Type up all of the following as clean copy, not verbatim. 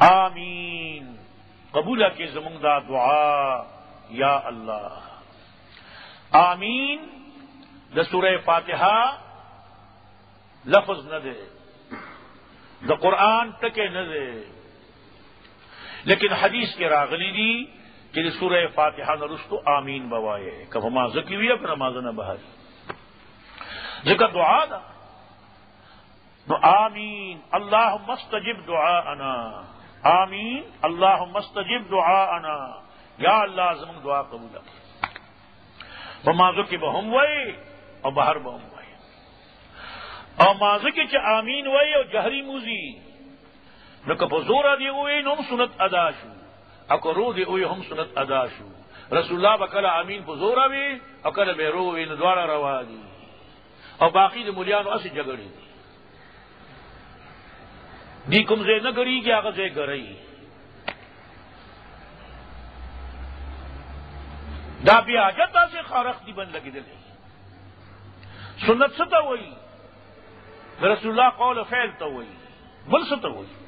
आमीन कबूला के ज़मुंदा दुआ या अल्लाह। आमीन द सूरह फातिहा लफ्ज न दे, द कुरान टके न दे, लेकिन हदीस के रागली दी कि सूरह फातिहा न रुस्तु आमीन बवाए कब हमा जकी हुई फिर नमाज न बहारी जिक्र दुआ दा तो आमीन अल्लाह मस्तजिब दुआ अना, आमीन अल्लाह मस्तजिब दुआ अना, या अल्लाह ज़मुन दुआ कबूल व माजो की बहम वही और बाहर बहम वही और माजो की आमीन वही और जहरी मूजी न कपो जोरा दिए हुए हम सुनत अदाशू अको रो दे हुए हम सुनत अदाशू रसूलुल्लाह बकल आमीन को जोरा भी अकल बेरो वे द्वारा रवा दी और बाकी ने मुलियान अस जगड़ी दी कुमजे न गड़ी क्या गजे गरई दाबी आजता से खारख दी बन लगी दिले सुन्नत से तो वही रसूलुल्लाह कौल फैल तो वही बल से तो वही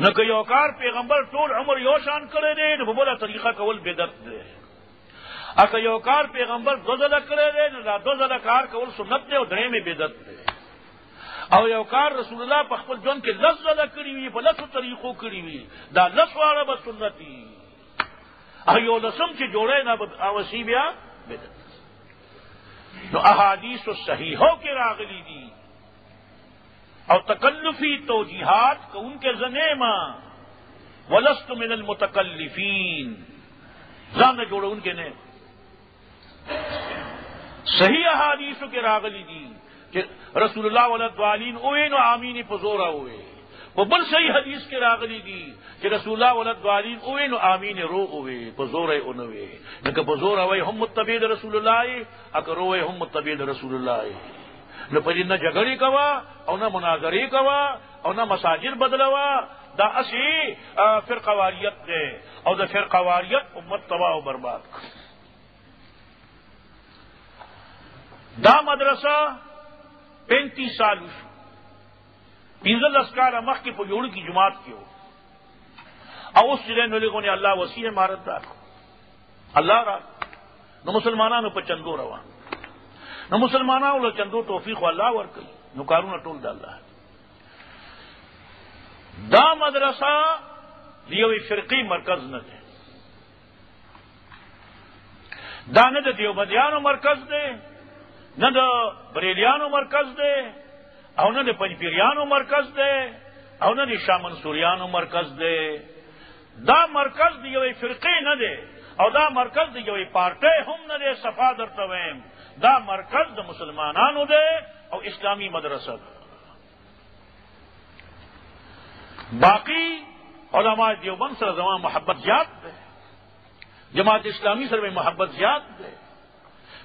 न कई औकार पैगंबर टोल उमर योशान करे दे न बोला तरीका कवल बेदत दे कई औकार पैगंबर दो जला करे दे न दो जला कार कवल सुन्नत दे और धड़े में बेदत दे और यौकार रसूलुल्लाह पखपल जोन के लस जला करी हुई बलस तरीकों करी हुई दा लस वाला बस सुन्नती अयो लसम के जोड़े ना आवसी ब्या बेदत तो अहादीस सही हो के रागली दी और तकल्लुफी तो जिहाद को उनके जनेमा वलस्त मिनल मुतकल्लिफीन जान जोड़ो उनके ने सही अहादीस के रागली दी कि रसूलुल्लाह वलद्वालीन ओए नो आमीन पजोरा हुए वो बल सही हदीस के रागली दी कि रसूलुल्लाह वलद्वालीन ओए नो आमीन रो हुए पजोरे उनवे न कि पजोरा हुए हम मुत्तबीद रसूलुल्लाह अकर रोए हम मुत्तबीद रसूलुल्लाह न परी न झगड़ी कवा और न मुनाजरी कवा और न मसाजिद बदलवा दा असी फिर कवारियत दे और द फिर कवारियत उम्मत तबाह बर्बाद दा मदरसा 35 साल पिंजल अस्कार अमख की पुजोड़ की जुमात की हो और उस जिले लोगों ने अल्लाह वसी है मारत दार अल्लाह रा न मुसलमाना न पचंदो रवा न मुसलमाना उल चंदो तौफीक अल्लाह वर कई नुकारू न टोल डाला दा मदरसा दियो फिरकी मरकज न दे दान द देवबंदियानो मरकज दे न द बरेलियानो मरकज दे और न पंजपीरियानो मरकज दे और न शाह मंसूरियानो मरकज दे दा मरकज दियो फिरके न दे और दा मरकज दियो पार्टे हम न दे सफा दर तवेम दा मरकज द मुसलमानानो दे और इस्लामी मदरसा बाकी उलमा देवबंद सर जमा मोहब्बत ज्याद दे जमात इस्लामी सर में मोहब्बत ज्याद दे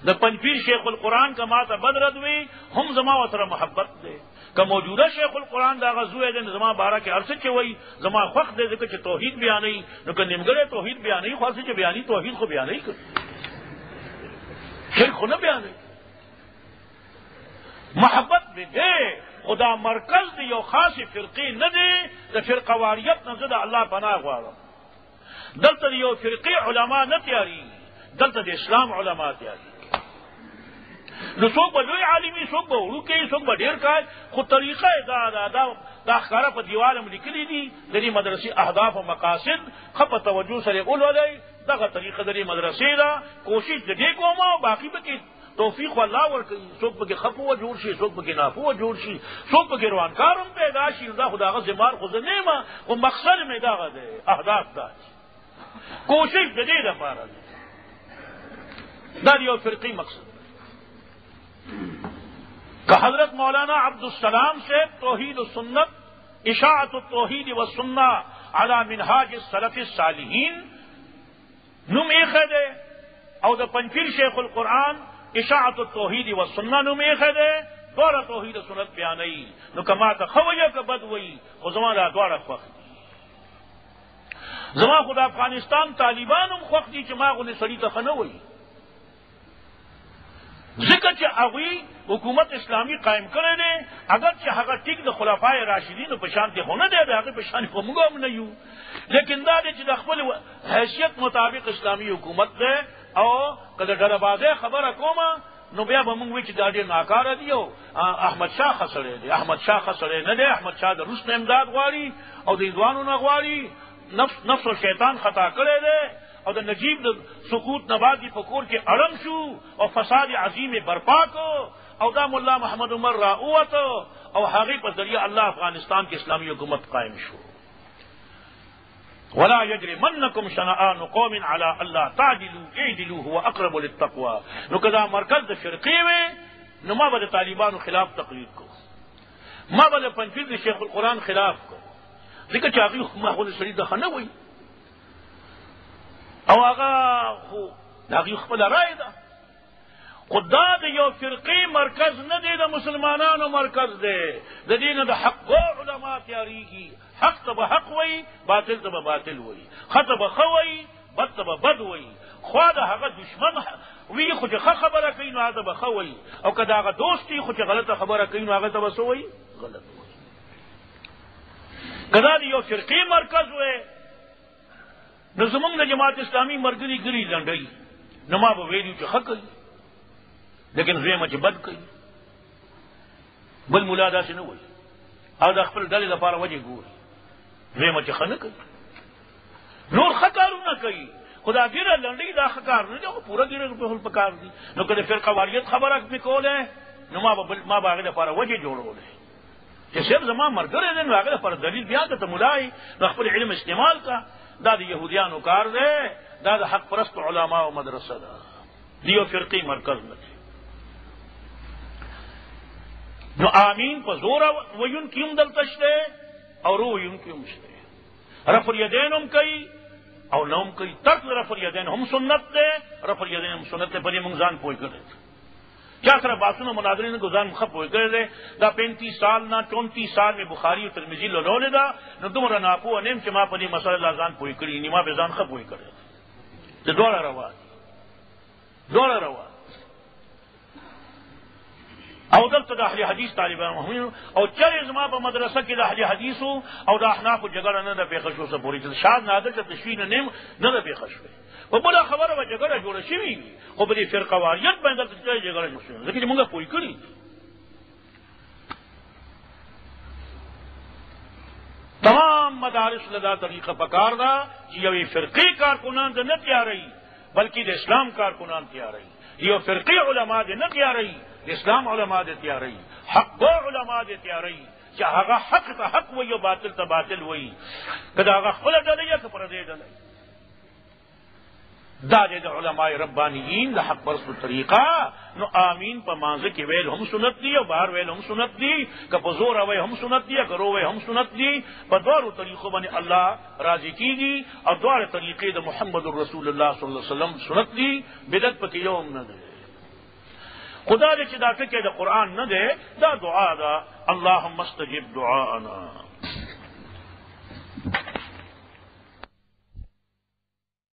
द पंजपीर शेखुल कुरान का माता बदरद हुई हम जमा वसर मोहब्बत दे का मौजूदा शेखुल कुरान दागा जुए दिन जमा 12 के अरसे के वही जमा फख दे दे के तौहीद बयान नहीं न कि निमगरे तौहीद बयान नहीं ख्वासी के बयानी तौहीद को बयान नहीं कर शिर्क को न बयान नहीं मोहब्बत भी दे खुदा मरकज दियो खासी फिरकी न दे तो फिर कवारियत न जदा अल्लाह बना हुआ दलत दियो फिरकी उलमा न तैयारी दलत इस्लाम उलमा तैयारी न सोक बलोई आलिमी सोक बड़ू के सोक बडेर का खुद तरीका दाखारा पर दीवार में निकली दी दरी मदरसी अहदाफ और मकासिद खप तवज्जो सरे उल दगा तरीका दरी मदरसे दा कोशिश जगे को माओ बाकी पे तौफीक अल्लाह वर सोक के खप व जोड़शी सोक के नाफू व जोड़शी सोक के रवानकारम पैदाशी दा खुदा का जिमार खुद नेमा वो मकसद में दागा दे अहदाफ दा कोशिश जगे दा पारा दारी और फिरकी मकसद का हजरत मौलाना अब्दुस्सलाम से तौहीद सुन्नत इशाअत तौहीद व सुन्ना अला मिनहाज सलफ सालिहीन नुम एक दे और द पंजपीर शेखुल कुरान इशाअत तौहीद व सुन्ना नुम एक दे द्वारा तौहीद सुन्नत बयानई नु कमा खवैया का बद वही खुजमा द्वारा ख्वख जमा खुदा अफगानिस्तान तालिबान खुख दी चमा ने सड़ी तखन वही ذکر چې هغوی حکومت اسلامی قائم کړی دی، اگر چې هغه ټیک د خلفای راشدینو په شان کې خو نه دی، د هغې په شان خو موږ هم نه یو، لیکن دا دی چې د خپل حیثیت مطابق اسلامی حکومت دی. او که د ډلهبازۍ خبره کومه نو بیا به موږ وایو چې دا ډېر ناکاره دی او احمد شاه ښه سړی دی. احمد شاه ښه سړی نه دی، احمد شاه د روس نه امداد غواړي او د هندوانو نه غواړي، نفس او شیطان خطا کړی دی او د نجیب د سقوط نه بعد په کور کې اړم شو او فساد عظیم برپا کو او دا مولا محمد عمر راووته او هغې په ذریعه الله افغانستان کې اسلامي حکومت قائم شو. ولا يجرمنكم شنآن قوم على الا تعدلوا اعدلوا هو اقرب للتقوى. نو کدا مرکز د فرقې وې نو ما به د طالبانو خلاف تقریر کو، ما به د پنځیر د شیخ القرآن خلاف کو، ځکه چې هغې ما خو د سړي دغه نه وایي او هغه خو د هغې خپله رایې ده. خو دا د یو فرقې مرکز نه دی، د مسلمانانو مرکز دی. د دې نه د حق علما تیاریږي، حق ته به حق وایي، باطل ته به باطل وایي، ښه ته به ښه وایي، بد ته به بد وایي. خوا د هغه دشمن وي خو چې ښه خبره کوي نو هغه ته به ښه وایي، او که د هغه دوست وي خو چې غلطه خبره کوي نو هغه ته به څه وایي؟ غلط وایي. که دا د یو فرقې مرکز وی نو زمونږ د جماعت اسلامي ملګري ګري لنډوي نو ما به ویلي چې ښه کوي، لیکن زویمه چې بد کوي. بل ملا داسې نه وایي او د خپل ډلې لپاره وجې ګوري، زویمه چې ښه نه کوي، نور ښه کارونه کوي، خو دا ګیره لنډۍ دا ښه کار نه دی، خو پوره ګیره په کار دي. نو که د فرقه واریت خبره مې کولی نو ما به هغې لپاره وجې جوړولی چې صرف زما ملګری دی، نو هغې لپاره دلیل بیا که ته ملا یې نو خپل علم استعمال کا. دا د یهودیانو کار دی، دا د حق پرستو علماو مدرسه ده، د یو فرقې مرکز نه دی. نو آمین په زوره ویونکي هم دلته شته او رو ویونکي هم شته، رفع الیدین هم کوي او نه هم کوي. ترک رفع الیدین هم سنت دی، رفع الیدین هم سنت دی. په دې موږ ځان پوه کړی چا سره باسونه مناظرې نه کو ځان ښه پوه کړی دی. دا 35 سال نه 34 سال مې بخاري او ترمذي لولې ده، نو دومره ناپوه نه یم چې ما په دې مسله لا ځان پوه کړي ني، ما به ځان ښه پوه کړی. د دواړه روا دي، دواړه روا. او دلته د اهل حدیث طالبان هم او چرې زما په مدرسه کې د اهل حدیثو او د احنافو جګړه نه ده پېښه شو، څه پورې چې شاید نادر ته تشویق نه ده پېښه شوې. په بله خبره به جګړه جوړه شوې وي، خو په دې فرقه واریت باندې دلته جګړه جوړه شوې، ځکه چې موږ پوه کړي. تمام مدارس لدا طریقه پکار ده چې یوې فرقې کارکنان نه تیاروي بلکې د اسلام کارکنان تیاروي. یو فرقې علما دې نه تیاروي، اسلام علما دې تیاروي، حق علما دې تیاروي چې هغه حق ته حق وایي او باطل ته باطل وایي، که د هغه خپله ډله یا که پردۍ ډله. دا د علماء ربانیین د حق پرستو طریقه. نو آمین په مانځه کې ویل هم سنت دي او بهر ویل هم سنت دي، که په زور وی هم سنت دي، که رو وی هم سنت دي. په دواړو طریقو باندې الله راضي کیږي او دواړه طریقې د محمد رسول الله صلی الله علیه وسلم سنت دي، بدعت پکې یو هم نه دی. خدا دې چې دا ټکی د قرآن نه دی، دا دعا ده، اللهم استجب دعاءنا.